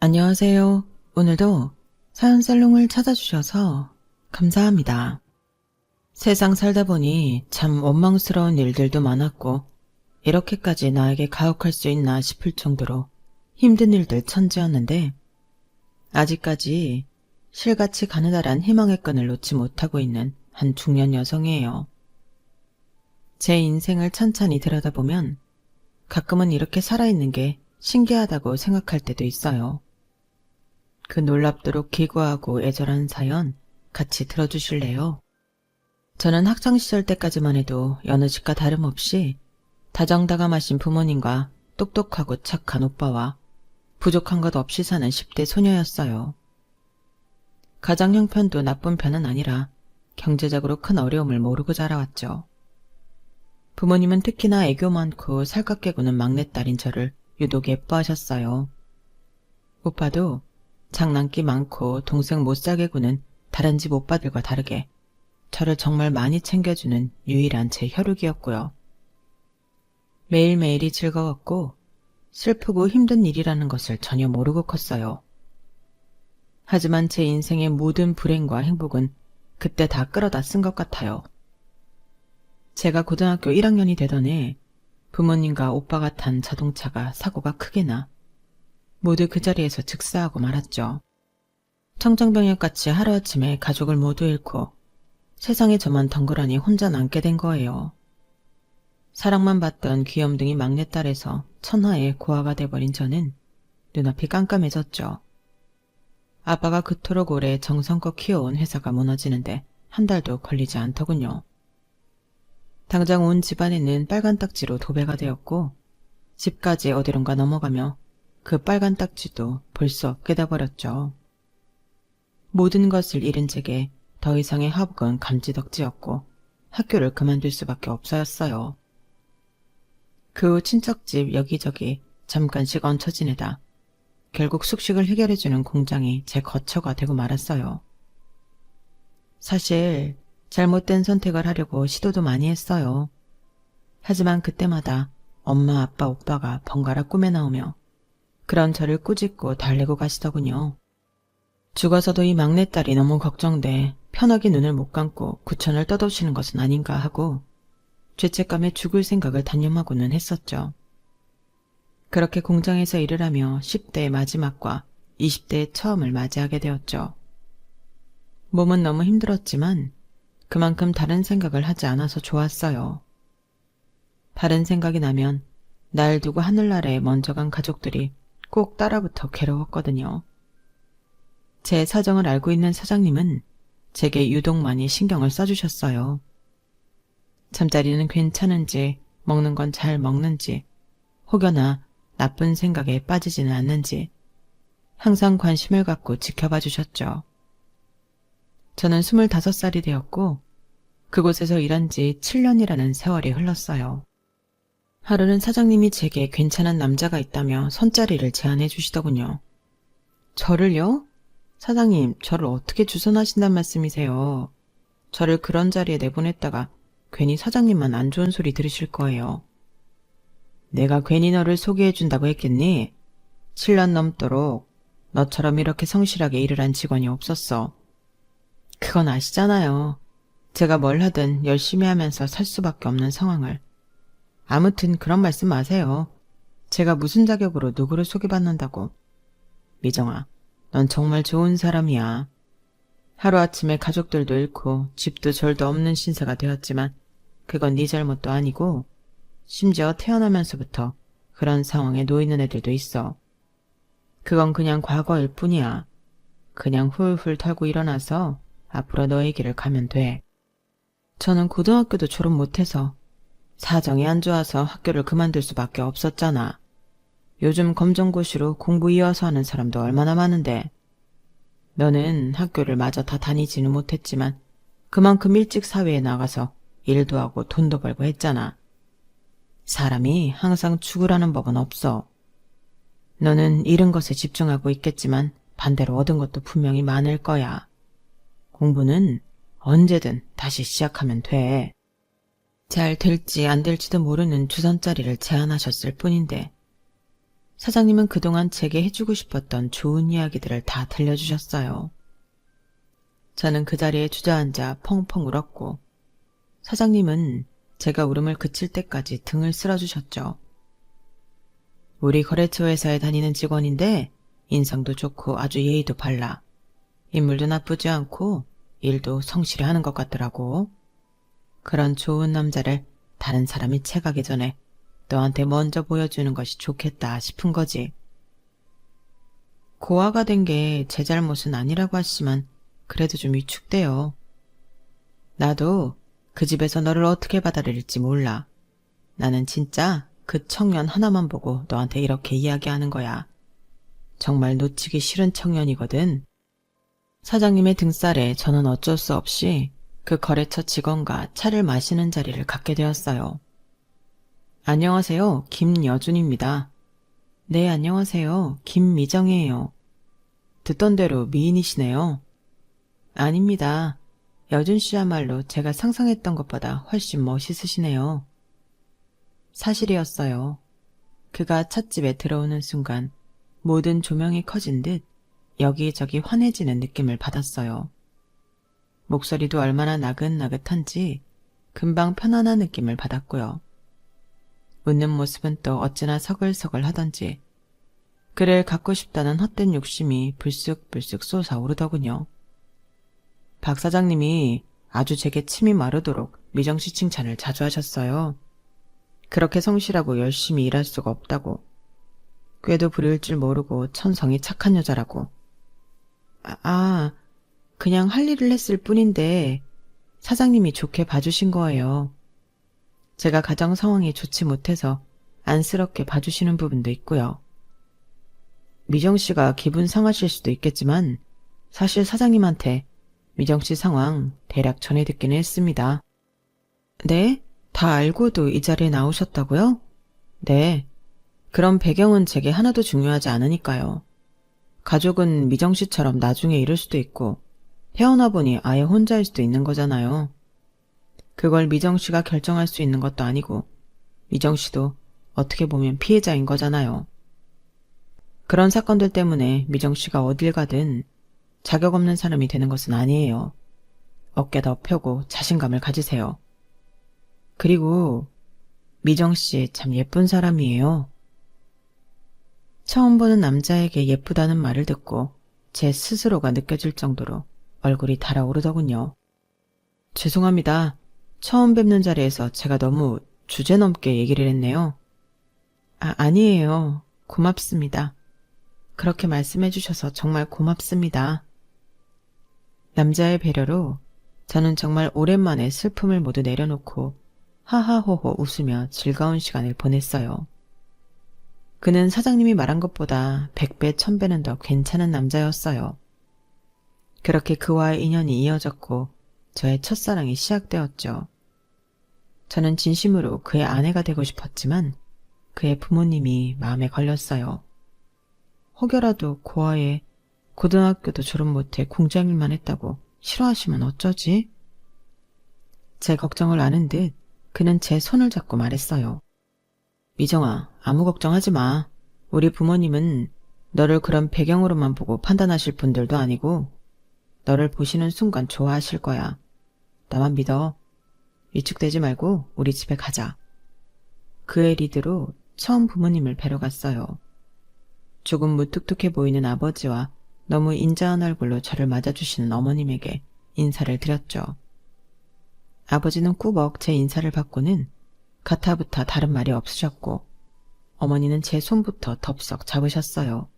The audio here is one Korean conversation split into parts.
안녕하세요. 오늘도 사연살롱을 찾아주셔서 감사합니다. 세상 살다 보니 참 원망스러운 일들도 많았고 이렇게까지 나에게 가혹할 수 있나 싶을 정도로 힘든 일들 천지였는데 아직까지 실같이 가느다란 희망의 끈을 놓지 못하고 있는 한 중년 여성이에요. 제 인생을 찬찬히 들여다보면 가끔은 이렇게 살아있는 게 신기하다고 생각할 때도 있어요. 그 놀랍도록 기구하고 애절한 사연 같이 들어주실래요? 저는 학창시절 때까지만 해도 여느 집과 다름없이 다정다감하신 부모님과 똑똑하고 착한 오빠와 부족한 것 없이 사는 10대 소녀였어요. 가정 형편도 나쁜 편은 아니라 경제적으로 큰 어려움을 모르고 자라왔죠. 부모님은 특히나 애교 많고 살갑게 구는 막내딸인 저를 유독 예뻐하셨어요. 오빠도 장난기 많고 동생 못살게 구는 다른 집 오빠들과 다르게 저를 정말 많이 챙겨주는 유일한 제 혈육이었고요. 매일매일이 즐거웠고 슬프고 힘든 일이라는 것을 전혀 모르고 컸어요. 하지만 제 인생의 모든 불행과 행복은 그때 다 끌어다 쓴 것 같아요. 제가 고등학교 1학년이 되던 해 부모님과 오빠가 탄 자동차가 사고가 크게 나 모두 그 자리에서 즉사하고 말았죠. 청정병역같이 하루아침에 가족을 모두 잃고 세상에 저만 덩그러니 혼자 남게 된 거예요. 사랑만 받던 귀염둥이 막내딸에서 천하의 고아가 돼버린 저는 눈앞이 깜깜해졌죠. 아빠가 그토록 오래 정성껏 키워온 회사가 무너지는데 한 달도 걸리지 않더군요. 당장 온 집안에는 빨간 딱지로 도배가 되었고 집까지 어디론가 넘어가며 그 빨간 딱지도 볼 수 없게 돼버렸죠. 모든 것을 잃은 제게 더 이상의 화복은 감지덕지였고 학교를 그만둘 수밖에 없어였어요. 그 후 친척집 여기저기 잠깐씩 얹혀 지내다 결국 숙식을 해결해주는 공장이 제 거처가 되고 말았어요. 사실 잘못된 선택을 하려고 시도도 많이 했어요. 하지만 그때마다 엄마, 아빠, 오빠가 번갈아 꿈에 나오며 그런 저를 꾸짖고 달래고 가시더군요. 죽어서도 이 막내딸이 너무 걱정돼 편하게 눈을 못 감고 구천을 떠도시는 것은 아닌가 하고 죄책감에 죽을 생각을 단념하고는 했었죠. 그렇게 공장에서 일을 하며 10대의 마지막과 20대의 처음을 맞이하게 되었죠. 몸은 너무 힘들었지만 그만큼 다른 생각을 하지 않아서 좋았어요. 다른 생각이 나면 날 두고 하늘나라에 먼저 간 가족들이 꼭 따라붙어 괴로웠거든요. 제 사정을 알고 있는 사장님은 제게 유독 많이 신경을 써주셨어요. 잠자리는 괜찮은지, 먹는 건 잘 먹는지, 혹여나 나쁜 생각에 빠지지는 않는지 항상 관심을 갖고 지켜봐 주셨죠. 저는 25살이 되었고 그곳에서 일한 지 7년이라는 세월이 흘렀어요. 하루는 사장님이 제게 괜찮은 남자가 있다며 선자리를 제안해 주시더군요. 저를요? 사장님, 저를 어떻게 주선하신단 말씀이세요? 저를 그런 자리에 내보냈다가 괜히 사장님만 안 좋은 소리 들으실 거예요. 내가 괜히 너를 소개해준다고 했겠니? 7년 넘도록 너처럼 이렇게 성실하게 일을 한 직원이 없었어. 그건 아시잖아요. 제가 뭘 하든 열심히 하면서 살 수밖에 없는 상황을. 아무튼 그런 말씀 마세요. 제가 무슨 자격으로 누구를 소개받는다고. 미정아, 넌 정말 좋은 사람이야. 하루아침에 가족들도 잃고 집도 절도 없는 신세가 되었지만 그건 네 잘못도 아니고 심지어 태어나면서부터 그런 상황에 놓이는 애들도 있어. 그건 그냥 과거일 뿐이야. 그냥 훌훌 털고 일어나서 앞으로 너의 길을 가면 돼. 저는 고등학교도 졸업 못해서 사정이 안 좋아서 학교를 그만둘 수밖에 없었잖아. 요즘 검정고시로 공부 이어서 하는 사람도 얼마나 많은데. 너는 학교를 마저 다 다니지는 못했지만 그만큼 일찍 사회에 나가서 일도 하고 돈도 벌고 했잖아. 사람이 항상 죽으라는 법은 없어. 너는 잃은 것에 집중하고 있겠지만 반대로 얻은 것도 분명히 많을 거야. 공부는 언제든 다시 시작하면 돼. 잘 될지 안 될지도 모르는 주선자리를 제안하셨을 뿐인데 사장님은 그동안 제게 해주고 싶었던 좋은 이야기들을 다 들려주셨어요. 저는 그 자리에 주저앉아 펑펑 울었고 사장님은 제가 울음을 그칠 때까지 등을 쓸어주셨죠. 우리 거래처 회사에 다니는 직원인데 인상도 좋고 아주 예의도 발라. 인물도 나쁘지 않고 일도 성실히 하는 것 같더라고. 그런 좋은 남자를 다른 사람이 채가기 전에 너한테 먼저 보여주는 것이 좋겠다 싶은 거지. 고아가 된 게 제 잘못은 아니라고 하시지만 그래도 좀 위축돼요. 나도 그 집에서 너를 어떻게 받아들일지 몰라. 나는 진짜 그 청년 하나만 보고 너한테 이렇게 이야기하는 거야. 정말 놓치기 싫은 청년이거든. 사장님의 등살에 저는 어쩔 수 없이 그 거래처 직원과 차를 마시는 자리를 갖게 되었어요. 안녕하세요. 김여준입니다. 네, 안녕하세요. 김미정이에요. 듣던 대로 미인이시네요. 아닙니다. 여준 씨야말로 제가 상상했던 것보다 훨씬 멋있으시네요. 사실이었어요. 그가 찻집에 들어오는 순간 모든 조명이 커진 듯 여기저기 환해지는 느낌을 받았어요. 목소리도 얼마나 나긋나긋한지 금방 편안한 느낌을 받았고요. 웃는 모습은 또 어찌나 서글서글 하던지 그를 갖고 싶다는 헛된 욕심이 불쑥불쑥 솟아오르더군요. 박 사장님이 아주 제게 침이 마르도록 미정씨 칭찬을 자주 하셨어요. 그렇게 성실하고 열심히 일할 수가 없다고. 꾀도 부릴 줄 모르고 천성이 착한 여자라고. 그냥 할 일을 했을 뿐인데 사장님이 좋게 봐주신 거예요. 제가 가정 상황이 좋지 못해서 안쓰럽게 봐주시는 부분도 있고요. 미정씨가 기분 상하실 수도 있겠지만 사실 사장님한테 미정씨 상황 대략 전해 듣기는 했습니다. 네? 다 알고도 이 자리에 나오셨다고요? 네. 그런 배경은 제게 하나도 중요하지 않으니까요. 가족은 미정씨처럼 나중에 이럴 수도 있고 태어나 보니 아예 혼자일 수도 있는 거잖아요. 그걸 미정씨가 결정할 수 있는 것도 아니고 미정씨도 어떻게 보면 피해자인 거잖아요. 그런 사건들 때문에 미정씨가 어딜 가든 자격 없는 사람이 되는 것은 아니에요. 어깨 더 펴고 자신감을 가지세요. 그리고 미정씨 참 예쁜 사람이에요. 처음 보는 남자에게 예쁘다는 말을 듣고 제 스스로가 느껴질 정도로 얼굴이 달아오르더군요. 죄송합니다. 처음 뵙는 자리에서 제가 너무 주제넘게 얘기를 했네요. 아니에요. 고맙습니다. 그렇게 말씀해 주셔서 정말 고맙습니다. 남자의 배려로 저는 정말 오랜만에 슬픔을 모두 내려놓고 하하호호 웃으며 즐거운 시간을 보냈어요. 그는 사장님이 말한 것보다 100배, 1000배는 더 괜찮은 남자였어요. 그렇게 그와의 인연이 이어졌고 저의 첫사랑이 시작되었죠. 저는 진심으로 그의 아내가 되고 싶었지만 그의 부모님이 마음에 걸렸어요. 혹여라도 고아에 고등학교도 졸업 못해 공장일만 했다고 싫어하시면 어쩌지? 제 걱정을 아는 듯 그는 제 손을 잡고 말했어요. 미정아, 아무 걱정하지 마. 우리 부모님은 너를 그런 배경으로만 보고 판단하실 분들도 아니고 너를 보시는 순간 좋아하실 거야. 나만 믿어. 위축되지 말고 우리 집에 가자. 그의 리드로 처음 부모님을 뵈러 갔어요. 조금 무뚝뚝해 보이는 아버지와 너무 인자한 얼굴로 저를 맞아주시는 어머님에게 인사를 드렸죠. 아버지는 꾸벅 제 인사를 받고는 가타부타 다른 말이 없으셨고 어머니는 제 손부터 덥석 잡으셨어요.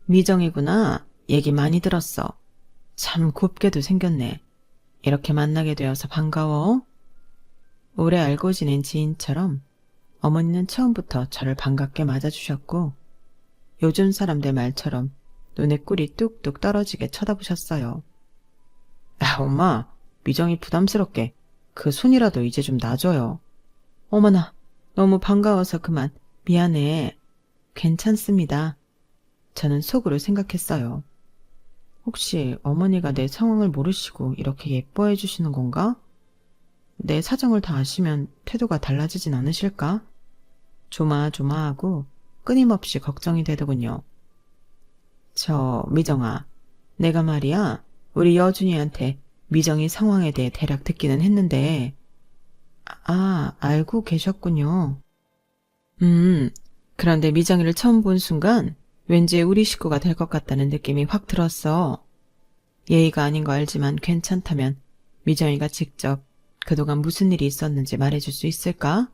미정이구나. 얘기 많이 들었어. 참 곱게도 생겼네. 이렇게 만나게 되어서 반가워. 오래 알고 지낸 지인처럼 어머니는 처음부터 저를 반갑게 맞아주셨고 요즘 사람들 말처럼 눈에 꿀이 뚝뚝 떨어지게 쳐다보셨어요. 엄마, 미정이 부담스럽게 그 손이라도 이제 좀 놔줘요. 어머나, 너무 반가워서 그만. 미안해. 괜찮습니다. 저는 속으로 생각했어요. 혹시 어머니가 내 상황을 모르시고 이렇게 예뻐해 주시는 건가? 내 사정을 다 아시면 태도가 달라지진 않으실까? 조마조마하고 끊임없이 걱정이 되더군요. 미정아, 내가 말이야, 우리 여준이한테 미정이 상황에 대해 대략 듣기는 했는데, 알고 계셨군요. 그런데 미정이를 처음 본 순간 왠지 우리 식구가 될 것 같다는 느낌이 확 들었어. 예의가 아닌 거 알지만 괜찮다면 미정이가 직접 그동안 무슨 일이 있었는지 말해줄 수 있을까?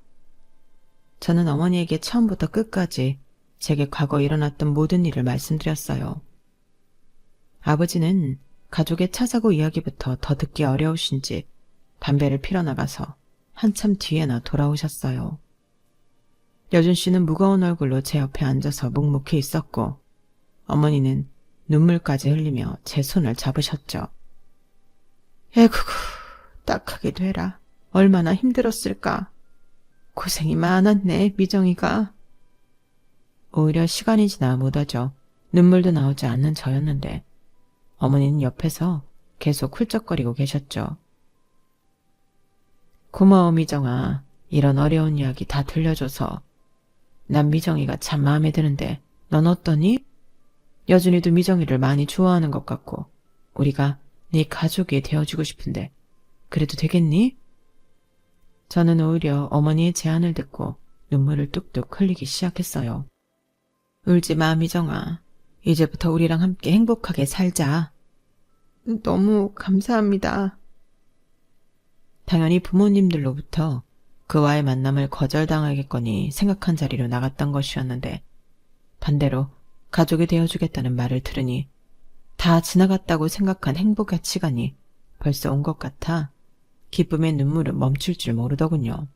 저는 어머니에게 처음부터 끝까지 제게 과거 일어났던 모든 일을 말씀드렸어요. 아버지는 가족의 차사고 이야기부터 더 듣기 어려우신지 담배를 피러 나가서 한참 뒤에나 돌아오셨어요. 여준 씨는 무거운 얼굴로 제 옆에 앉아서 묵묵히 있었고 어머니는 눈물까지 흘리며 제 손을 잡으셨죠. 에구구, 딱하게 되라. 얼마나 힘들었을까. 고생이 많았네, 미정이가. 오히려 시간이 지나 묻어져 눈물도 나오지 않는 저였는데 어머니는 옆에서 계속 훌쩍거리고 계셨죠. 고마워, 미정아. 이런 어려운 이야기 다 들려줘서. 난 미정이가 참 마음에 드는데 넌 어떠니? 여준이도 미정이를 많이 좋아하는 것 같고 우리가 네 가족이 되어주고 싶은데 그래도 되겠니? 저는 오히려 어머니의 제안을 듣고 눈물을 뚝뚝 흘리기 시작했어요. 울지 마, 미정아. 이제부터 우리랑 함께 행복하게 살자. 너무 감사합니다. 당연히 부모님들로부터 그와의 만남을 거절당하겠거니 생각한 자리로 나갔던 것이었는데 반대로 가족이 되어주겠다는 말을 들으니 다 지나갔다고 생각한 행복의 시간이 벌써 온 것 같아 기쁨의 눈물은 멈출 줄 모르더군요.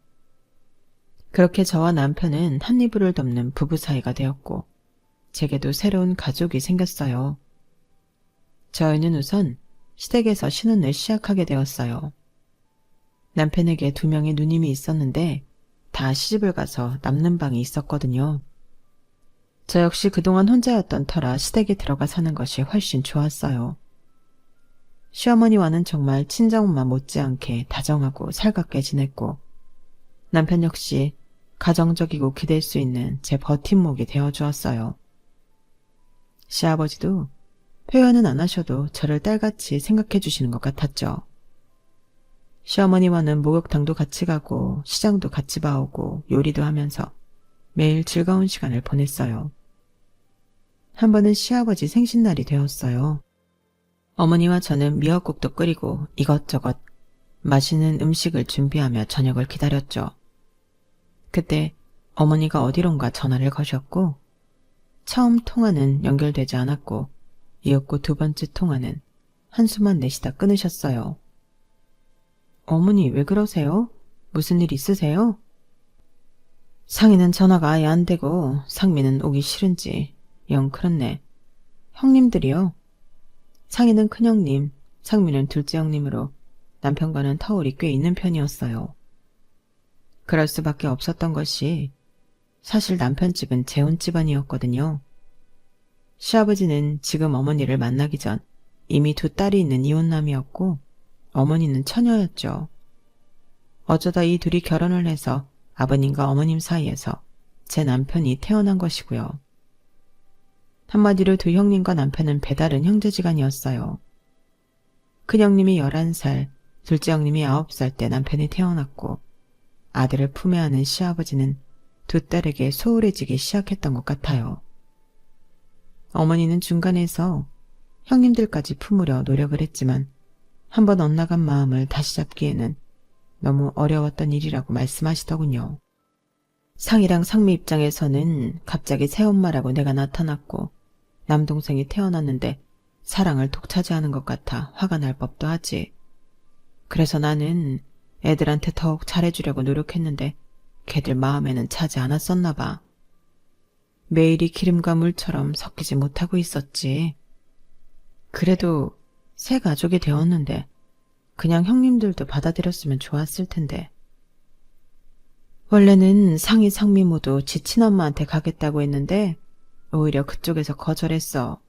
그렇게 저와 남편은 한 이불을 덮는 부부 사이가 되었고 제게도 새로운 가족이 생겼어요. 저희는 우선 시댁에서 신혼을 시작하게 되었어요. 남편에게 2명의 누님이 있었는데 다 시집을 가서 남는 방이 있었거든요. 저 역시 그동안 혼자였던 터라 시댁에 들어가 사는 것이 훨씬 좋았어요. 시어머니와는 정말 친정엄마 못지않게 다정하고 살갑게 지냈고 남편 역시 가정적이고 기댈 수 있는 제 버팀목이 되어주었어요. 시아버지도 표현은 안 하셔도 저를 딸같이 생각해 주시는 것 같았죠. 시어머니와는 목욕탕도 같이 가고 시장도 같이 봐오고 요리도 하면서 매일 즐거운 시간을 보냈어요. 한 번은 시아버지 생신날이 되었어요. 어머니와 저는 미역국도 끓이고 이것저것 맛있는 음식을 준비하며 저녁을 기다렸죠. 그때 어머니가 어디론가 전화를 거셨고 처음 통화는 연결되지 않았고 이었고 2번째 통화는 한숨만 내쉬다 끊으셨어요. 어머니 왜 그러세요? 무슨 일 있으세요? 상희는 전화가 아예 안 되고 상미는 오기 싫은지 영 그렇네. 형님들이요? 상희는 큰형님, 상미는 둘째 형님으로 남편과는 터울이 꽤 있는 편이었어요. 그럴 수밖에 없었던 것이 사실 남편 집은 재혼 집안이었거든요. 시아버지는 지금 어머니를 만나기 전 이미 2 딸이 있는 이혼남이었고 어머니는 처녀였죠. 어쩌다 이 둘이 결혼을 해서 아버님과 어머님 사이에서 제 남편이 태어난 것이고요. 한마디로 2 형님과 남편은 배다른 형제지간이었어요. 큰형님이 11살, 둘째 형님이 9살 때 남편이 태어났고 아들을 품에 안은 시아버지는 2 딸에게 소홀해지기 시작했던 것 같아요. 어머니는 중간에서 형님들까지 품으려 노력을 했지만 한번 엇나간 마음을 다시 잡기에는 너무 어려웠던 일이라고 말씀하시더군요. 상이랑 상미 입장에서는 갑자기 새엄마라고 내가 나타났고 남동생이 태어났는데 사랑을 독차지하는 것 같아 화가 날 법도 하지. 그래서 나는 애들한테 더욱 잘해주려고 노력했는데 걔들 마음에는 차지 않았었나 봐. 매일이 기름과 물처럼 섞이지 못하고 있었지. 그래도 새 가족이 되었는데 그냥 형님들도 받아들였으면 좋았을 텐데. 원래는 상희 상미 모두 지 친엄마한테 가겠다고 했는데 오히려 그쪽에서 거절했어.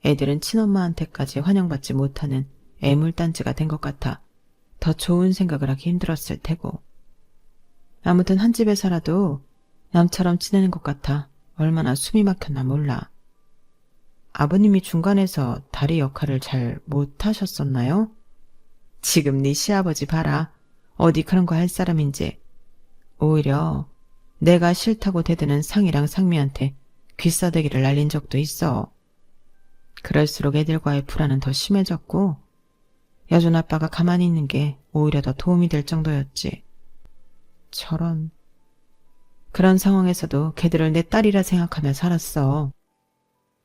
애들은 친엄마한테까지 환영받지 못하는 애물단지가 된 것 같아 더 좋은 생각을 하기 힘들었을 테고. 아무튼 한 집에 살아도 남처럼 지내는 것 같아 얼마나 숨이 막혔나 몰라. 아버님이 중간에서 다리 역할을 잘 못하셨었나요? 지금 네 시아버지 봐라. 어디 그런 거 할 사람인지. 오히려 내가 싫다고 대드는 상이랑 상미한테 귀싸대기를 날린 적도 있어. 그럴수록 애들과의 불안은 더 심해졌고 여준 아빠가 가만히 있는 게 오히려 더 도움이 될 정도였지. 저런. 그런 상황에서도 걔들을 내 딸이라 생각하며 살았어.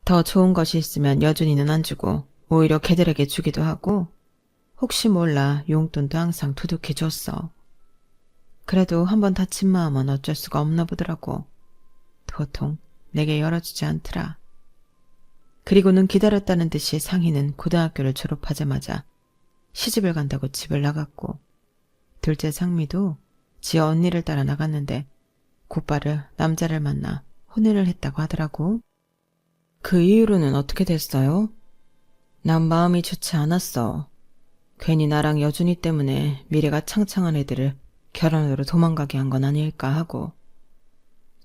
더 좋은 것이 있으면 여준이는 안 주고 오히려 걔들에게 주기도 하고 혹시 몰라 용돈도 항상 두둑히 줬어. 그래도 한번 다친 마음은 어쩔 수가 없나 보더라고. 도통 내게 열어주지 않더라. 그리고는 기다렸다는 듯이 상희는 고등학교를 졸업하자마자 시집을 간다고 집을 나갔고 둘째 상미도 지 언니를 따라 나갔는데 곧바로 남자를 만나 혼인을 했다고 하더라고. 그 이후로는 어떻게 됐어요? 난 마음이 좋지 않았어. 괜히 나랑 여준이 때문에 미래가 창창한 애들을 결혼으로 도망가게 한 건 아닐까 하고.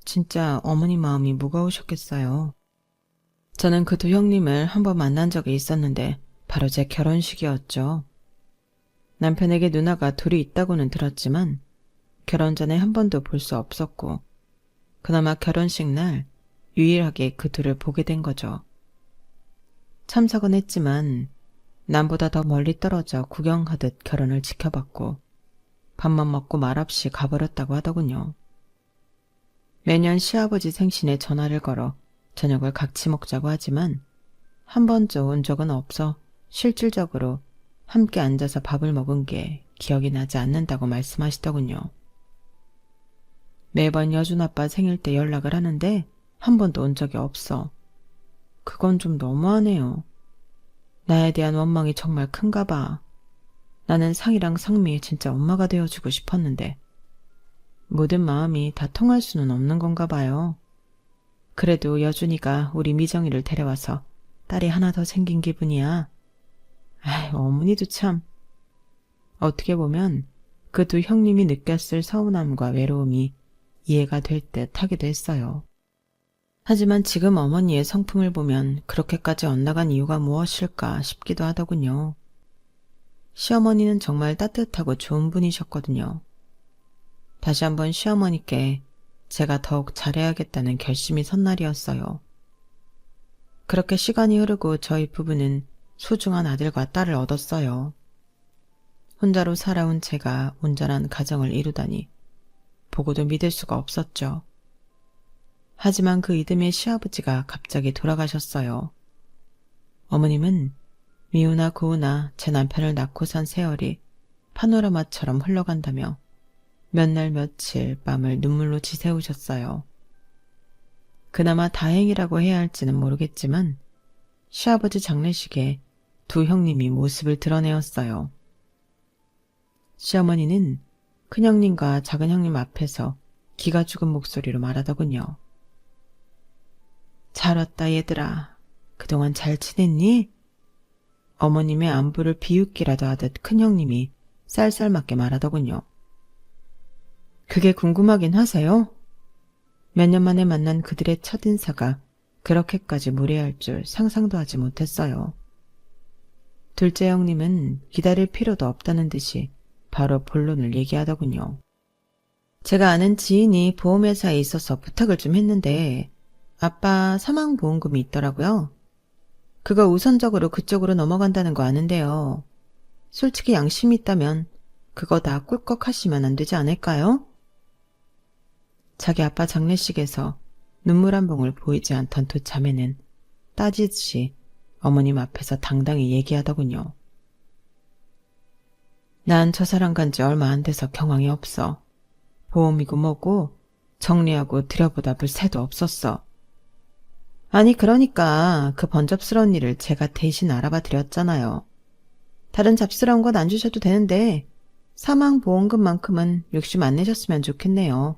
진짜 어머니 마음이 무거우셨겠어요. 저는 그 두 형님을 한번 만난 적이 있었는데 바로 제 결혼식이었죠. 남편에게 누나가 둘이 있다고는 들었지만 결혼 전에 한 번도 볼 수 없었고 그나마 결혼식 날 유일하게 그 둘을 보게 된 거죠. 참석은 했지만 남보다 더 멀리 떨어져 구경하듯 결혼을 지켜봤고 밥만 먹고 말없이 가버렸다고 하더군요. 매년 시아버지 생신에 전화를 걸어 저녁을 같이 먹자고 하지만 한 번도 온 적은 없어 실질적으로 함께 앉아서 밥을 먹은 게 기억이 나지 않는다고 말씀하시더군요. 매번 여준 아빠 생일 때 연락을 하는데 한 번도 온 적이 없어. 그건 좀 너무하네요. 나에 대한 원망이 정말 큰가 봐. 나는 상이랑 상미의 진짜 엄마가 되어주고 싶었는데 모든 마음이 다 통할 수는 없는 건가 봐요. 그래도 여준이가 우리 미정이를 데려와서 딸이 하나 더 생긴 기분이야. 아이, 어머니도 참. 어떻게 보면 그 두 형님이 느꼈을 서운함과 외로움이 이해가 될 듯 하기도 했어요. 하지만 지금 어머니의 성품을 보면 그렇게까지 엇나간 이유가 무엇일까 싶기도 하더군요. 시어머니는 정말 따뜻하고 좋은 분이셨거든요. 다시 한번 시어머니께 제가 더욱 잘해야겠다는 결심이 선 날이었어요. 그렇게 시간이 흐르고 저희 부부는 소중한 아들과 딸을 얻었어요. 혼자로 살아온 제가 온전한 가정을 이루다니 보고도 믿을 수가 없었죠. 하지만 그 이듬해 시아버지가 갑자기 돌아가셨어요. 어머님은 미우나 고우나 제 남편을 낳고 산 세월이 파노라마처럼 흘러간다며 몇 날 며칠 밤을 눈물로 지새우셨어요. 그나마 다행이라고 해야 할지는 모르겠지만 시아버지 장례식에 두 형님이 모습을 드러내었어요. 시어머니는 큰형님과 작은형님 앞에서 기가 죽은 목소리로 말하더군요. 잘 왔다 얘들아. 그동안 잘 지냈니? 어머님의 안부를 비웃기라도 하듯 큰형님이 쌀쌀맞게 말하더군요. 그게 궁금하긴 하세요? 몇 년 만에 만난 그들의 첫인사가 그렇게까지 무례할 줄 상상도 하지 못했어요. 둘째 형님은 기다릴 필요도 없다는 듯이 바로 본론을 얘기하더군요. 제가 아는 지인이 보험회사에 있어서 부탁을 좀 했는데 아빠 사망보험금이 있더라고요. 그거 우선적으로 그쪽으로 넘어간다는 거 아는데요. 솔직히 양심이 있다면 그거 다 꿀꺽 하시면 안 되지 않을까요? 자기 아빠 장례식에서 눈물 한 봉을 보이지 않던 두 자매는 따지듯이 어머님 앞에서 당당히 얘기하더군요. 난 저 사람 간 지 얼마 안 돼서 경황이 없어. 보험이고 뭐고 정리하고 들여보다 볼 새도 없었어. 아니 그러니까 그 번잡스러운 일을 제가 대신 알아봐 드렸잖아요. 다른 잡스러운 건 안 주셔도 되는데 사망보험금만큼은 욕심 안 내셨으면 좋겠네요.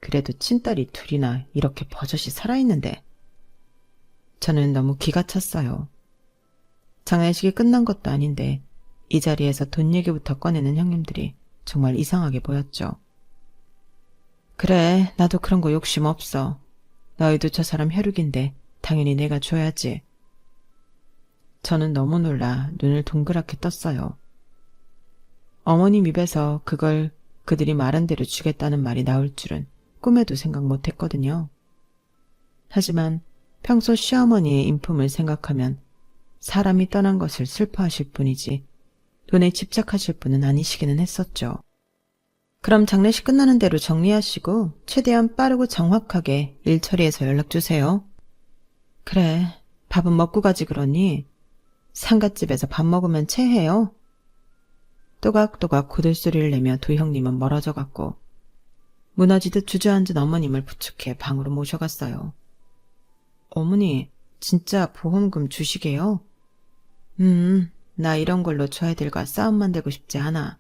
그래도 친딸이 둘이나 이렇게 버젓이 살아있는데. 저는 너무 기가 찼어요. 장례식이 끝난 것도 아닌데 이 자리에서 돈 얘기부터 꺼내는 형님들이 정말 이상하게 보였죠. 그래, 나도 그런 거 욕심 없어. 너희도 저 사람 혈육인데 당연히 내가 줘야지. 저는 너무 놀라 눈을 동그랗게 떴어요. 어머님 입에서 그걸 그들이 말한 대로 주겠다는 말이 나올 줄은 꿈에도 생각 못했거든요. 하지만 평소 시어머니의 인품을 생각하면 사람이 떠난 것을 슬퍼하실 뿐이지 돈에 집착하실 분은 아니시기는 했었죠. 그럼 장례식 끝나는 대로 정리하시고 최대한 빠르고 정확하게 일 처리해서 연락주세요. 그래, 밥은 먹고 가지 그러니? 상갓집에서 밥 먹으면 체해요. 또각또각 고들소리를 내며 도형님은 멀어져 갔고 무너지듯 주저앉은 어머님을 부축해 방으로 모셔갔어요. 어머니, 진짜 보험금 주시게요? 나 이런 걸로 저 애들과 싸움 만들고 싶지 않아.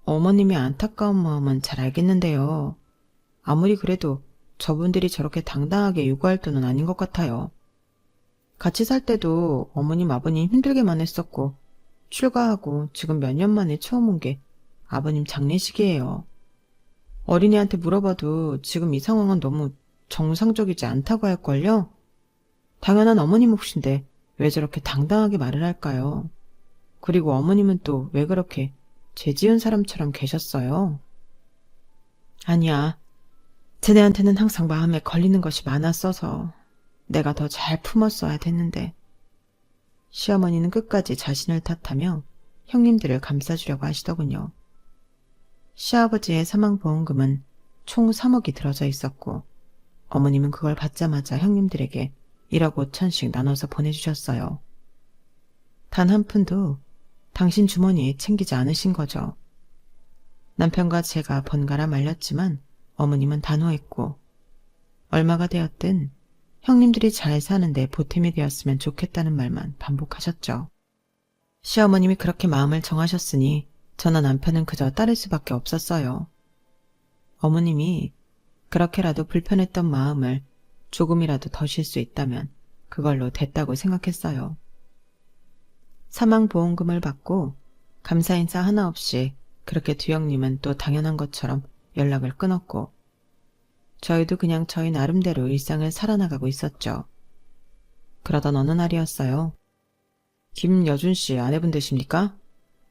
어머님의 안타까운 마음은 잘 알겠는데요. 아무리 그래도 저분들이 저렇게 당당하게 요구할 돈은 아닌 것 같아요. 같이 살 때도 어머님 아버님 힘들게만 했었고 출가하고 지금 몇 년 만에 처음 온 게 아버님 장례식이에요. 어린이한테 물어봐도 지금 이 상황은 너무 정상적이지 않다고 할걸요? 당연한 어머님 몫인데 왜 저렇게 당당하게 말을 할까요? 그리고 어머님은 또 왜 그렇게 죄 지은 사람처럼 계셨어요? 아니야. 쟤네한테는 항상 마음에 걸리는 것이 많았어서 내가 더 잘 품었어야 됐는데. 시어머니는 끝까지 자신을 탓하며 형님들을 감싸주려고 하시더군요. 시아버지의 사망보험금은 총 3억이 들어져 있었고 어머님은 그걸 받자마자 형님들에게 1억 5천씩 나눠서 보내주셨어요. 단 한 푼도 당신 주머니에 챙기지 않으신 거죠. 남편과 제가 번갈아 말렸지만 어머님은 단호했고 얼마가 되었든 형님들이 잘 사는데 보탬이 되었으면 좋겠다는 말만 반복하셨죠. 시어머님이 그렇게 마음을 정하셨으니 저나 남편은 그저 따를 수밖에 없었어요. 어머님이 그렇게라도 불편했던 마음을 조금이라도 더 쉴 수 있다면 그걸로 됐다고 생각했어요. 사망보험금을 받고 감사 인사 하나 없이 그렇게 두영님은 또 당연한 것처럼 연락을 끊었고 저희도 그냥 저희 나름대로 일상을 살아나가고 있었죠. 그러던 어느 날이었어요. 김여준 씨 아내분 되십니까?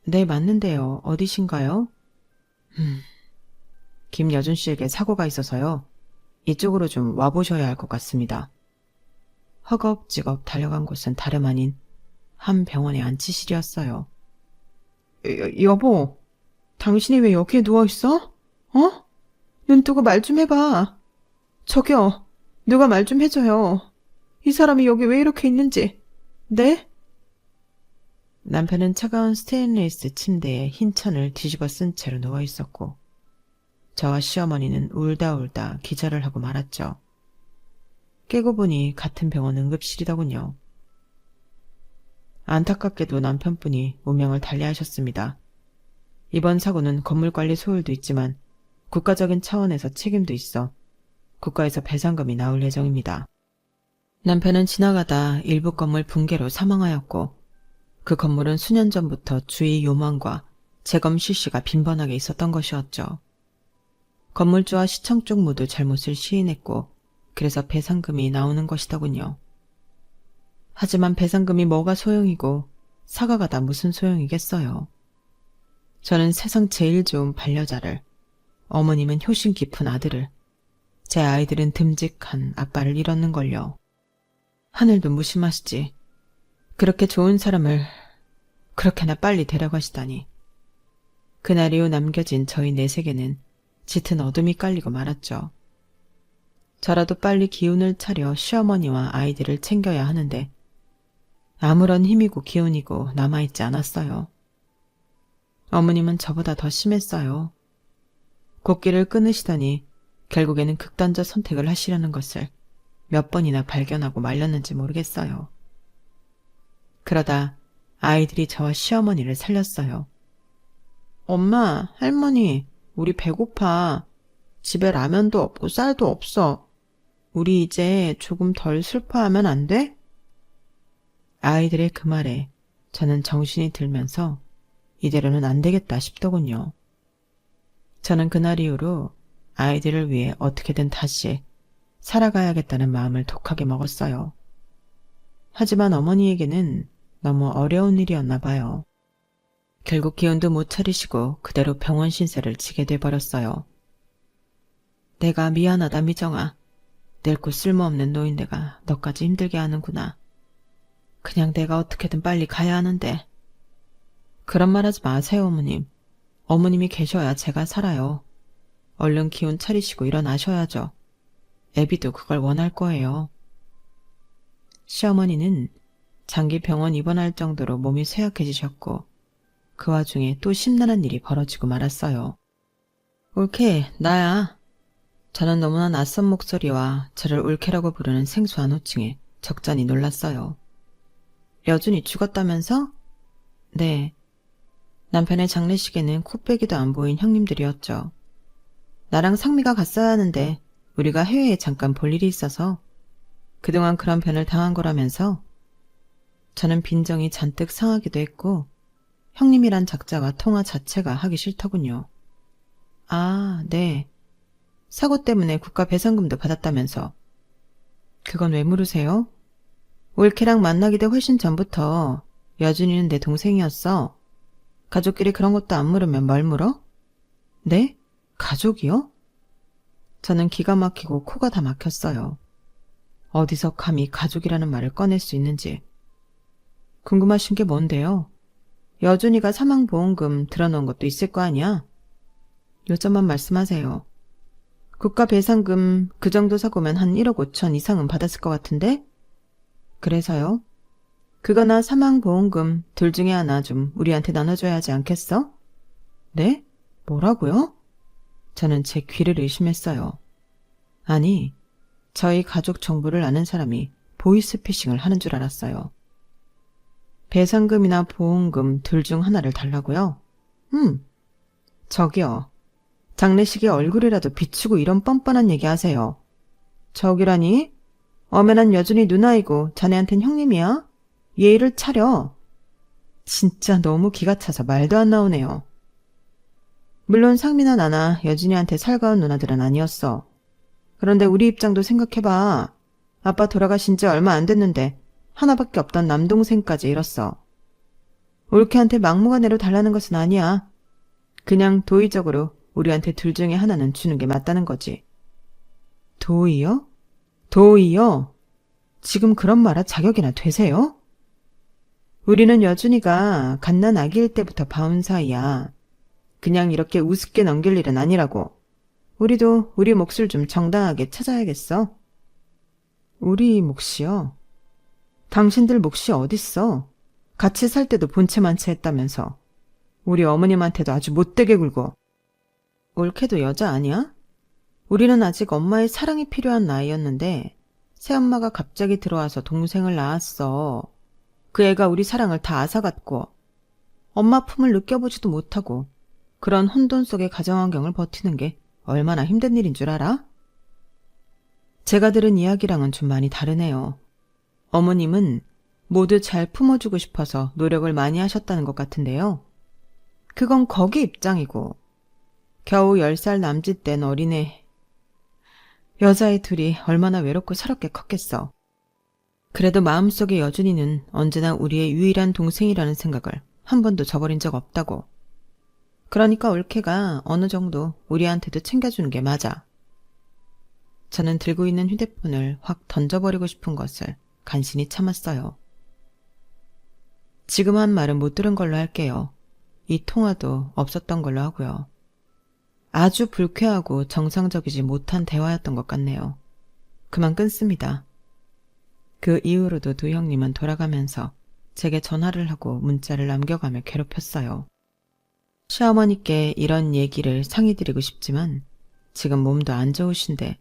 네, 맞는데요. 어디신가요? 김여준 씨에게 사고가 있어서요. 이쪽으로 좀 와보셔야 할 것 같습니다. 허겁지겁 달려간 곳은 다름 아닌 한 병원의 안치실이었어요. 여보, 당신이 왜 여기에 누워있어? 어? 눈 뜨고 말 좀 해봐. 저기요, 누가 말 좀 해줘요. 이 사람이 여기 왜 이렇게 있는지. 네? 남편은 차가운 스테인리스 침대에 흰 천을 뒤집어 쓴 채로 누워있었고 저와 시어머니는 울다 기절을 하고 말았죠. 깨고 보니 같은 병원 응급실이더군요. 안타깝게도 남편분이 운명을 달리하셨습니다. 이번 사고는 건물관리 소홀도 있지만 국가적인 차원에서 책임도 있어 국가에서 배상금이 나올 예정입니다. 남편은 지나가다 일부 건물 붕괴로 사망하였고 그 건물은 수년 전부터 주의 요망과 재검 실시가 빈번하게 있었던 것이었죠. 건물주와 시청 쪽 모두 잘못을 시인했고 그래서 배상금이 나오는 것이더군요. 하지만 배상금이 뭐가 소용이고 사과가 다 무슨 소용이겠어요. 저는 세상 제일 좋은 반려자를, 어머님은 효심 깊은 아들을, 제 아이들은 듬직한 아빠를 잃었는걸요. 하늘도 무심하시지. 그렇게 좋은 사람을 그렇게나 빨리 데려가시다니. 그날 이후 남겨진 저희 넷에게는 짙은 어둠이 깔리고 말았죠. 저라도 빨리 기운을 차려 시어머니와 아이들을 챙겨야 하는데 아무런 힘이고 기운이고 남아있지 않았어요. 어머님은 저보다 더 심했어요. 곡기를 끊으시더니 결국에는 극단적 선택을 하시려는 것을 몇 번이나 발견하고 말렸는지 모르겠어요. 그러다 아이들이 저와 시어머니를 살렸어요. 엄마, 할머니, 우리 배고파. 집에 라면도 없고 쌀도 없어. 우리 이제 조금 덜 슬퍼하면 안 돼? 아이들의 그 말에 저는 정신이 들면서 이대로는 안 되겠다 싶더군요. 저는 그날 이후로 아이들을 위해 어떻게든 다시 살아가야겠다는 마음을 독하게 먹었어요. 하지만 어머니에게는 너무 어려운 일이었나 봐요. 결국 기운도 못 차리시고 그대로 병원 신세를 지게 돼버렸어요. 내가 미안하다, 미정아. 늙고 쓸모없는 노인네가 너까지 힘들게 하는구나. 그냥 내가 어떻게든 빨리 가야 하는데. 그런 말 하지 마세요, 어머님. 어머님이 계셔야 제가 살아요. 얼른 기운 차리시고 일어나셔야죠. 애비도 그걸 원할 거예요. 시어머니는 장기 병원 입원할 정도로 몸이 쇠약해지셨고 그 와중에 또 심란한 일이 벌어지고 말았어요. 올케, 나야. 저는 너무나 낯선 목소리와 저를 올케라고 부르는 생소한 호칭에 적잖이 놀랐어요. 여준이 죽었다면서? 네. 남편의 장례식에는 코빼기도 안 보인 형님들이었죠. 나랑 상미가 갔어야 하는데 우리가 해외에 잠깐 볼 일이 있어서 그동안 그런 변을 당한 거라면서. 저는 빈정이 잔뜩 상하기도 했고 형님이란 작자가 통화 자체가 하기 싫더군요. 아, 네. 사고 때문에 국가 배상금도 받았다면서. 그건 왜 물으세요? 올케랑 만나기도 훨씬 전부터 여준이는 내 동생이었어. 가족끼리 그런 것도 안 물으면 뭘 물어? 네? 가족이요? 저는 기가 막히고 코가 다 막혔어요. 어디서 감히 가족이라는 말을 꺼낼 수 있는지. 궁금하신 게 뭔데요? 여준이가 사망보험금 들어놓은 것도 있을 거 아니야? 요점만 말씀하세요. 국가 배상금 그 정도 사고면 한 1억 5천 이상은 받았을 것 같은데? 그래서요? 그거나 사망보험금 둘 중에 하나 좀 우리한테 나눠줘야 하지 않겠어? 네? 뭐라고요? 저는 제 귀를 의심했어요. 아니, 저희 가족 정보를 아는 사람이 보이스피싱을 하는 줄 알았어요. 배상금이나 보험금 둘 중 하나를 달라고요? 저기요. 장례식에 얼굴이라도 비추고 이런 뻔뻔한 얘기 하세요. 저기라니? 엄연한 여준이 누나이고 자네한텐 형님이야? 예의를 차려. 진짜 너무 기가 차서 말도 안 나오네요. 물론 상미나 나나 여준이한테 살가운 누나들은 아니었어. 그런데 우리 입장도 생각해봐. 아빠 돌아가신 지 얼마 안 됐는데 하나밖에 없던 남동생까지 잃었어. 올케한테 막무가내로 달라는 것은 아니야. 그냥 도의적으로 우리한테 둘 중에 하나는 주는 게 맞다는 거지. 도의요? 도의요? 지금 그런 말 할 자격이나 되세요? 우리는 여준이가 갓난 아기일 때부터 봐온 사이야. 그냥 이렇게 우습게 넘길 일은 아니라고. 우리도 우리 몫을 좀 정당하게 찾아야겠어. 우리 몫이요? 당신들 몫이 어딨어? 같이 살 때도 본체만체 했다면서. 우리 어머님한테도 아주 못되게 굴고. 올케도 여자 아니야? 우리는 아직 엄마의 사랑이 필요한 나이였는데 새엄마가 갑자기 들어와서 동생을 낳았어. 그 애가 우리 사랑을 다 앗아갔고 엄마 품을 느껴보지도 못하고 그런 혼돈 속의 가정환경을 버티는 게 얼마나 힘든 일인 줄 알아? 제가 들은 이야기랑은 좀 많이 다르네요. 어머님은 모두 잘 품어주고 싶어서 노력을 많이 하셨다는 것 같은데요. 그건 거기 입장이고 겨우 10살 남짓 된 어린애 여자애 둘이 얼마나 외롭고 서럽게 컸겠어. 그래도 마음속에 여준이는 언제나 우리의 유일한 동생이라는 생각을 한 번도 저버린 적 없다고. 그러니까 올케가 어느 정도 우리한테도 챙겨주는 게 맞아. 저는 들고 있는 휴대폰을 확 던져버리고 싶은 것을 간신히 참았어요. 지금 한 말은 못 들은 걸로 할게요. 이 통화도 없었던 걸로 하고요. 아주 불쾌하고 정상적이지 못한 대화였던 것 같네요. 그만 끊습니다. 그 이후로도 두 형님은 돌아가면서 제게 전화를 하고 문자를 남겨가며 괴롭혔어요. 시어머니께 이런 얘기를 상의드리고 싶지만 지금 몸도 안 좋으신데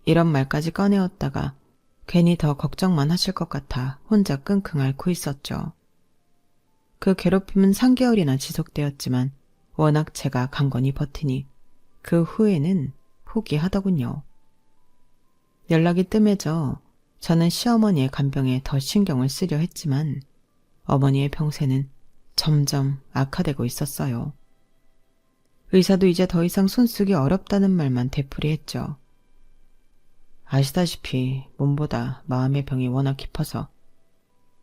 이런 말까지 꺼내었다가 괜히 더 걱정만 하실 것 같아 혼자 끙끙 앓고 있었죠. 그 괴롭힘은 3개월이나 지속되었지만 워낙 제가 강건히 버티니 그 후에는 포기하더군요. 연락이 뜸해져 저는 시어머니의 간병에 더 신경을 쓰려 했지만 어머니의 병세는 점점 악화되고 있었어요. 의사도 이제 더 이상 손쓰기 어렵다는 말만 되풀이했죠. 아시다시피 몸보다 마음의 병이 워낙 깊어서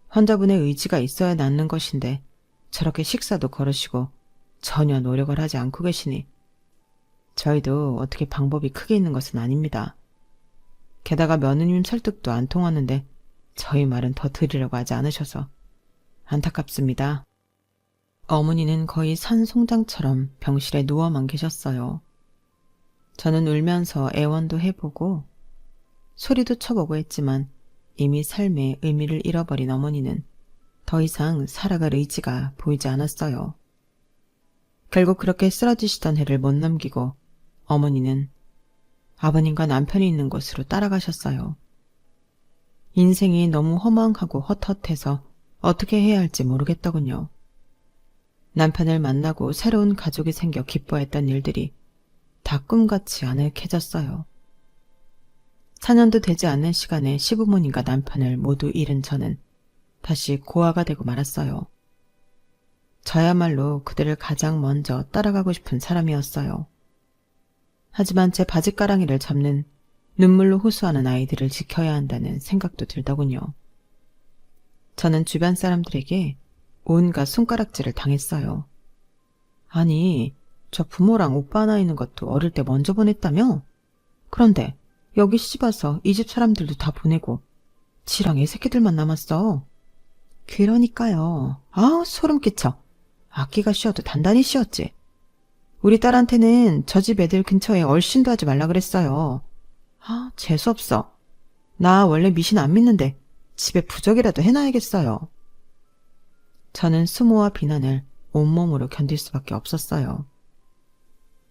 환자분의 의지가 있어야 낫는 것인데 저렇게 식사도 거르시고 전혀 노력을 하지 않고 계시니 저희도 어떻게 방법이 크게 있는 것은 아닙니다. 게다가 며느님 설득도 안 통하는데 저희 말은 더 들으려고 하지 않으셔서 안타깝습니다. 어머니는 거의 산송장처럼 병실에 누워만 계셨어요. 저는 울면서 애원도 해보고 소리도 쳐보고 했지만 이미 삶의 의미를 잃어버린 어머니는 더 이상 살아갈 의지가 보이지 않았어요. 결국 그렇게 쓰러지시던 해를 못 넘기고 어머니는 아버님과 남편이 있는 곳으로 따라가셨어요. 인생이 너무 허망하고 헛헛해서 어떻게 해야 할지 모르겠더군요. 남편을 만나고 새로운 가족이 생겨 기뻐했던 일들이 다 꿈같이 아늑해졌어요. 4년도 되지 않는 시간에 시부모님과 남편을 모두 잃은 저는 다시 고아가 되고 말았어요. 저야말로 그들을 가장 먼저 따라가고 싶은 사람이었어요. 하지만 제 바지가랑이를 잡는 눈물로 호소하는 아이들을 지켜야 한다는 생각도 들더군요. 저는 주변 사람들에게 온갖 손가락질을 당했어요. 아니, 저 부모랑 오빠 하나 있는 것도 어릴 때 먼저 보냈다며? 그런데 여기 시집와서 이 집 사람들도 다 보내고 지랑 애 새끼들만 남았어. 그러니까요. 아우, 소름 끼쳐. 악기가 쉬어도 단단히 쉬었지. 우리 딸한테는 저 집 애들 근처에 얼씬도 하지 말라 그랬어요. 아, 재수없어. 나 원래 미신 안 믿는데 집에 부적이라도 해놔야겠어요. 저는 수모와 비난을 온몸으로 견딜 수밖에 없었어요.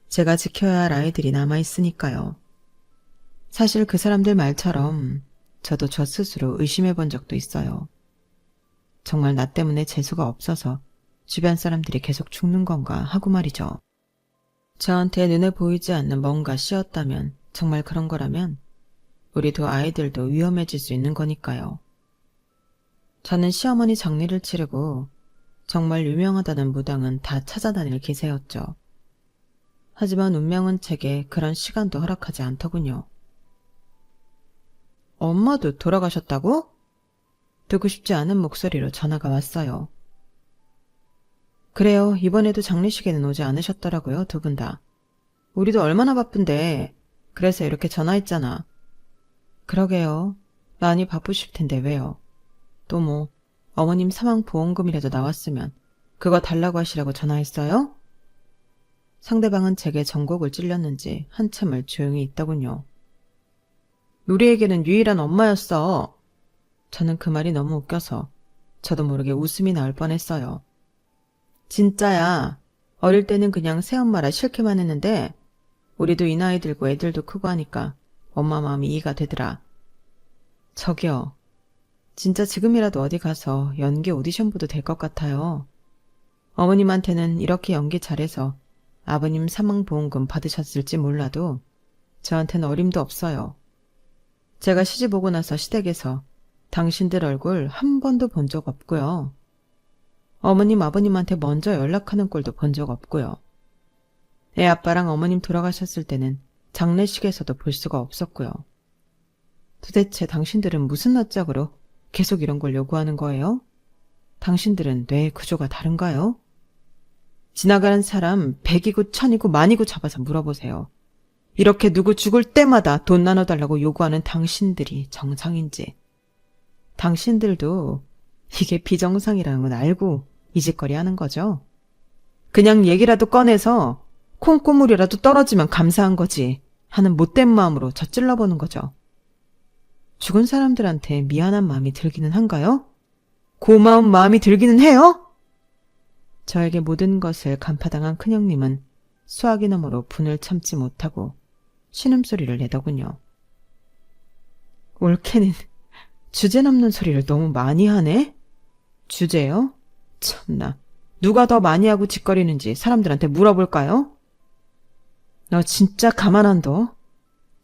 제가 지켜야 할 아이들이 남아있으니까요. 사실 그 사람들 말처럼 저도 저 스스로 의심해 본 적도 있어요. 정말 나 때문에 재수가 없어서 주변 사람들이 계속 죽는 건가 하고 말이죠. 저한테 눈에 보이지 않는 뭔가 씌었다면, 정말 그런 거라면 우리도 아이들도 위험해질 수 있는 거니까요. 저는 시어머니 장례를 치르고 정말 유명하다는 무당은 다 찾아다닐 기세였죠. 하지만 운명은 제게 그런 시간도 허락하지 않더군요. 엄마도 돌아가셨다고? 듣고 싶지 않은 목소리로 전화가 왔어요. 그래요. 이번에도 장례식에는 오지 않으셨더라고요. 두 분 다. 우리도 얼마나 바쁜데. 그래서 이렇게 전화했잖아. 그러게요. 많이 바쁘실 텐데 왜요? 또 뭐 어머님 사망보험금이라도 나왔으면 그거 달라고 하시라고 전화했어요? 상대방은 제게 전곡을 찔렸는지 한참을 조용히 있더군요. 우리에게는 유일한 엄마였어. 저는 그 말이 너무 웃겨서 저도 모르게 웃음이 나올 뻔했어요. 진짜야. 어릴 때는 그냥 새엄마라 싫게만 했는데 우리도 이 나이 들고 애들도 크고 하니까 엄마 마음이 이해가 되더라. 저기요. 진짜 지금이라도 어디 가서 연기 오디션 보도 될 것 같아요. 어머님한테는 이렇게 연기 잘해서 아버님 사망보험금 받으셨을지 몰라도 저한테는 어림도 없어요. 제가 시집 오고 나서 시댁에서 당신들 얼굴 한 번도 본 적 없고요. 어머님 아버님한테 먼저 연락하는 꼴도 본 적 없고요. 애 아빠랑 어머님 돌아가셨을 때는 장례식에서도 볼 수가 없었고요. 도대체 당신들은 무슨 낯짝으로 계속 이런 걸 요구하는 거예요? 당신들은 뇌의 구조가 다른가요? 지나가는 사람 100이고 1000이고 만이고 잡아서 물어보세요. 이렇게 누구 죽을 때마다 돈 나눠달라고 요구하는 당신들이 정상인지. 당신들도 이게 비정상이라는 건 알고 이 짓거리 하는 거죠? 그냥 얘기라도 꺼내서 콩고물이라도 떨어지면 감사한 거지 하는 못된 마음으로 젖질러보는 거죠. 죽은 사람들한테 미안한 마음이 들기는 한가요? 고마운 마음이 들기는 해요? 저에게 모든 것을 간파당한 큰형님은 수화기 너머로 분을 참지 못하고 신음소리를 내더군요. 올케는 주제넘는 소리를 너무 많이 하네? 주제요? 참나, 누가 더 많이 하고 짓거리는지 사람들한테 물어볼까요? 너 진짜 가만 안 둬?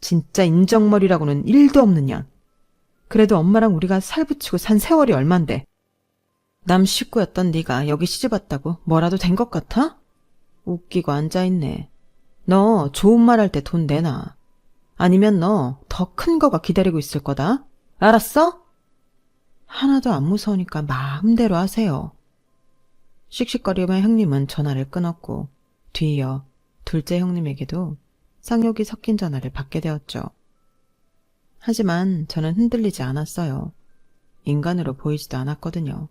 진짜 인정머리라고는 1도 없는 년. 그래도 엄마랑 우리가 살붙이고 산 세월이 얼만데. 남 식구였던 네가 여기 시집왔다고 뭐라도 된 것 같아? 웃기고 앉아있네. 너 좋은 말 할 때 돈 내놔. 아니면 너 더 큰 거가 기다리고 있을 거다. 알았어? 하나도 안 무서우니까 마음대로 하세요. 씩씩거리며 형님은 전화를 끊었고 뒤이어 둘째 형님에게도 쌍욕이 섞인 전화를 받게 되었죠. 하지만 저는 흔들리지 않았어요. 인간으로 보이지도 않았거든요.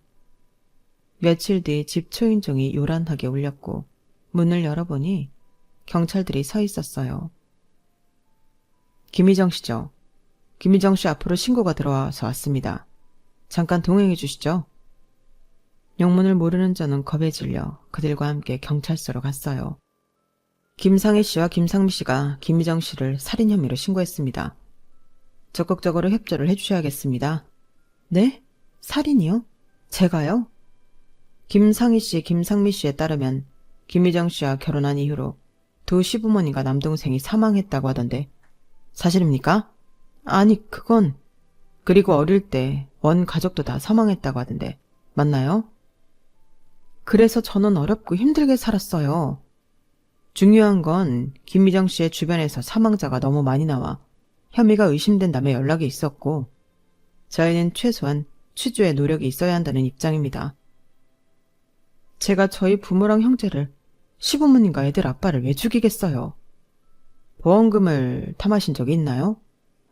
며칠 뒤 집 초인종이 요란하게 울렸고 문을 열어보니 경찰들이 서 있었어요. 김희정 씨죠? 김희정 씨 앞으로 신고가 들어와서 왔습니다. 잠깐 동행해 주시죠. 영문을 모르는 저는 겁에 질려 그들과 함께 경찰서로 갔어요. 김상희 씨와 김상미 씨가 김희정 씨를 살인 혐의로 신고했습니다. 적극적으로 협조를 해주셔야겠습니다. 네? 살인이요? 제가요? 김상희 씨, 김상미 씨에 따르면 김희정 씨와 결혼한 이후로 두 시부모님과 남동생이 사망했다고 하던데 사실입니까? 아니, 그건... 그리고 어릴 때 원 가족도 다 사망했다고 하던데 맞나요? 그래서 저는 어렵고 힘들게 살았어요. 중요한 건 김희정 씨의 주변에서 사망자가 너무 많이 나와 혐의가 의심된다며 연락이 있었고 저희는 최소한 취조의 노력이 있어야 한다는 입장입니다. 제가 저희 부모랑 형제를 시부모님과 애들 아빠를 왜 죽이겠어요? 보험금을 탐하신 적이 있나요?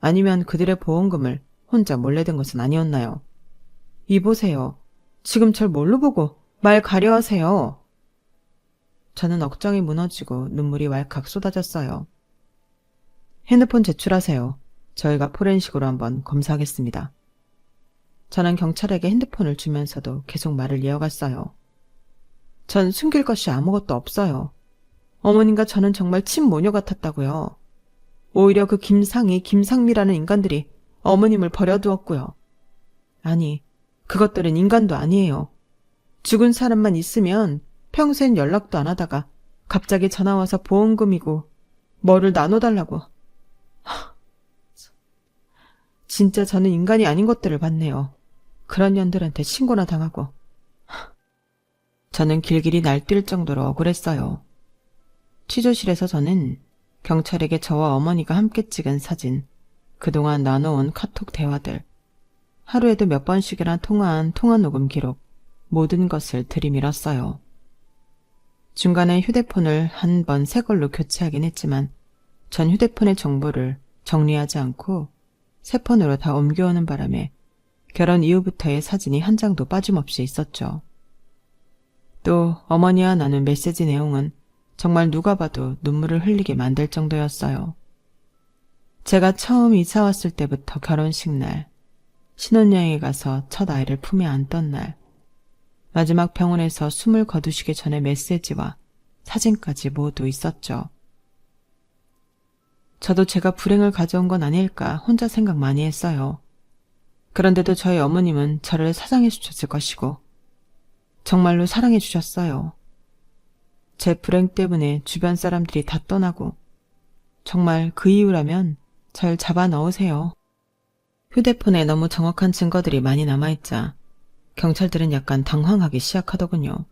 아니면 그들의 보험금을 혼자 몰래 든 것은 아니었나요? 이보세요. 지금 절 뭘로 보고 말 가려하세요. 저는 억장이 무너지고 눈물이 왈칵 쏟아졌어요. 핸드폰 제출하세요. 저희가 포렌식으로 한번 검사하겠습니다. 저는 경찰에게 핸드폰을 주면서도 계속 말을 이어갔어요. 전 숨길 것이 아무것도 없어요. 어머님과 저는 정말 친모녀 같았다고요. 오히려 그 김상희, 김상미라는 인간들이 어머님을 버려두었고요. 아니, 그것들은 인간도 아니에요. 죽은 사람만 있으면 평생 연락도 안 하다가 갑자기 전화와서 보험금이고 뭐를 나눠달라고. 진짜 저는 인간이 아닌 것들을 봤네요. 그런 년들한테 신고나 당하고. 저는 길길이 날뛸 정도로 억울했어요. 취조실에서 저는 경찰에게 저와 어머니가 함께 찍은 사진, 그동안 나눠온 카톡 대화들, 하루에도 몇 번씩이나 통화한 통화 녹음 기록, 모든 것을 들이밀었어요. 중간에 휴대폰을 한 번 새 걸로 교체하긴 했지만 전 휴대폰의 정보를 정리하지 않고 새 폰으로 다 옮겨오는 바람에 결혼 이후부터의 사진이 한 장도 빠짐없이 있었죠. 또 어머니와 나눈 메시지 내용은 정말 누가 봐도 눈물을 흘리게 만들 정도였어요. 제가 처음 이사 왔을 때부터 결혼식 날, 신혼여행에 가서 첫 아이를 품에 안던 날, 마지막 병원에서 숨을 거두시기 전에 메시지와 사진까지 모두 있었죠. 저도 제가 불행을 가져온 건 아닐까 혼자 생각 많이 했어요. 그런데도 저희 어머님은 저를 사랑해 주셨을 것이고 정말로 사랑해 주셨어요. 제 불행 때문에 주변 사람들이 다 떠나고 정말 그 이유라면 절 잡아 넣으세요. 휴대폰에 너무 정확한 증거들이 많이 남아있자 경찰들은 약간 당황하기 시작하더군요.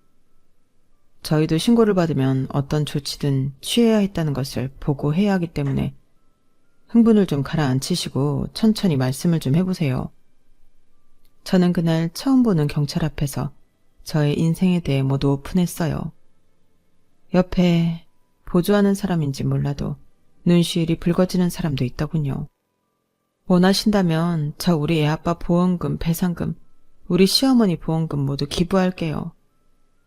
저희도 신고를 받으면 어떤 조치든 취해야 했다는 것을 보고해야 하기 때문에 흥분을 좀 가라앉히시고 천천히 말씀을 좀 해보세요. 저는 그날 처음 보는 경찰 앞에서 저의 인생에 대해 모두 오픈했어요. 옆에 보조하는 사람인지 몰라도 눈시울이 붉어지는 사람도 있더군요. 원하신다면 저 우리 애아빠 보험금, 배상금, 우리 시어머니 보험금 모두 기부할게요.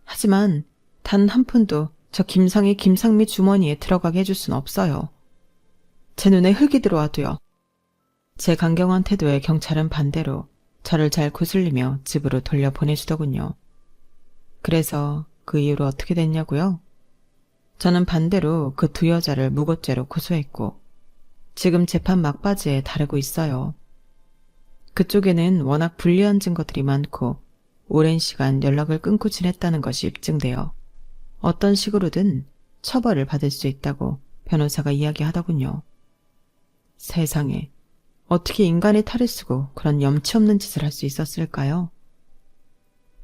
하지만 단 한 푼도 저 김상희, 김상미 주머니에 들어가게 해줄 순 없어요. 제 눈에 흙이 들어와도요. 제 강경한 태도에 경찰은 반대로 저를 잘 구슬리며 집으로 돌려보내주더군요. 그래서 그 이후로 어떻게 됐냐고요? 저는 반대로 그 두 여자를 무고죄로 고소했고 지금 재판 막바지에 다루고 있어요. 그쪽에는 워낙 불리한 증거들이 많고 오랜 시간 연락을 끊고 지냈다는 것이 입증되어 어떤 식으로든 처벌을 받을 수 있다고 변호사가 이야기하더군요. 세상에, 어떻게 인간의 탈을 쓰고 그런 염치 없는 짓을 할 수 있었을까요?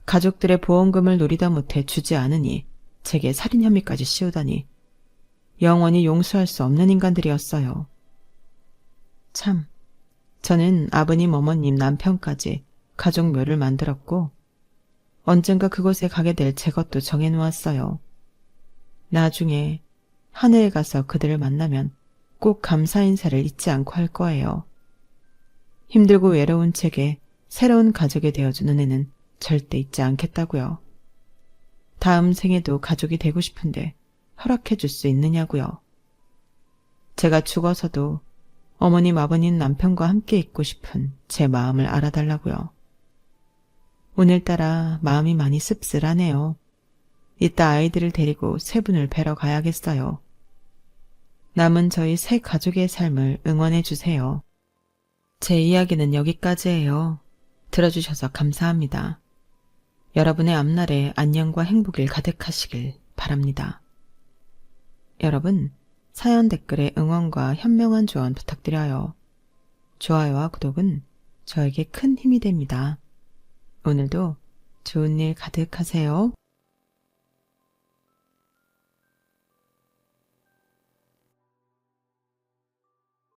가족들의 보험금을 노리다 못해 주지 않으니 제게 살인 혐의까지 씌우다니 영원히 용서할 수 없는 인간들이었어요. 참, 저는 아버님, 어머님, 남편까지 가족묘를 만들었고 언젠가 그곳에 가게 될 제 것도 정해놓았어요. 나중에 하늘에 가서 그들을 만나면 꼭 감사 인사를 잊지 않고 할 거예요. 힘들고 외로운 제게 새로운 가족이 되어준 은혜는 절대 잊지 않겠다고요. 다음 생에도 가족이 되고 싶은데 허락해 줄 수 있느냐고요. 제가 죽어서도 어머님, 아버님, 남편과 함께 있고 싶은 제 마음을 알아달라고요. 오늘따라 마음이 많이 씁쓸하네요. 이따 아이들을 데리고 세 분을 뵈러 가야겠어요. 남은 저희 새 가족의 삶을 응원해 주세요. 제 이야기는 여기까지예요. 들어주셔서 감사합니다. 여러분의 앞날에 안녕과 행복을 가득하시길 바랍니다. 여러분, 사연 댓글에 응원과 현명한 조언 부탁드려요. 좋아요와 구독은 저에게 큰 힘이 됩니다. 오늘도 좋은 일 가득하세요.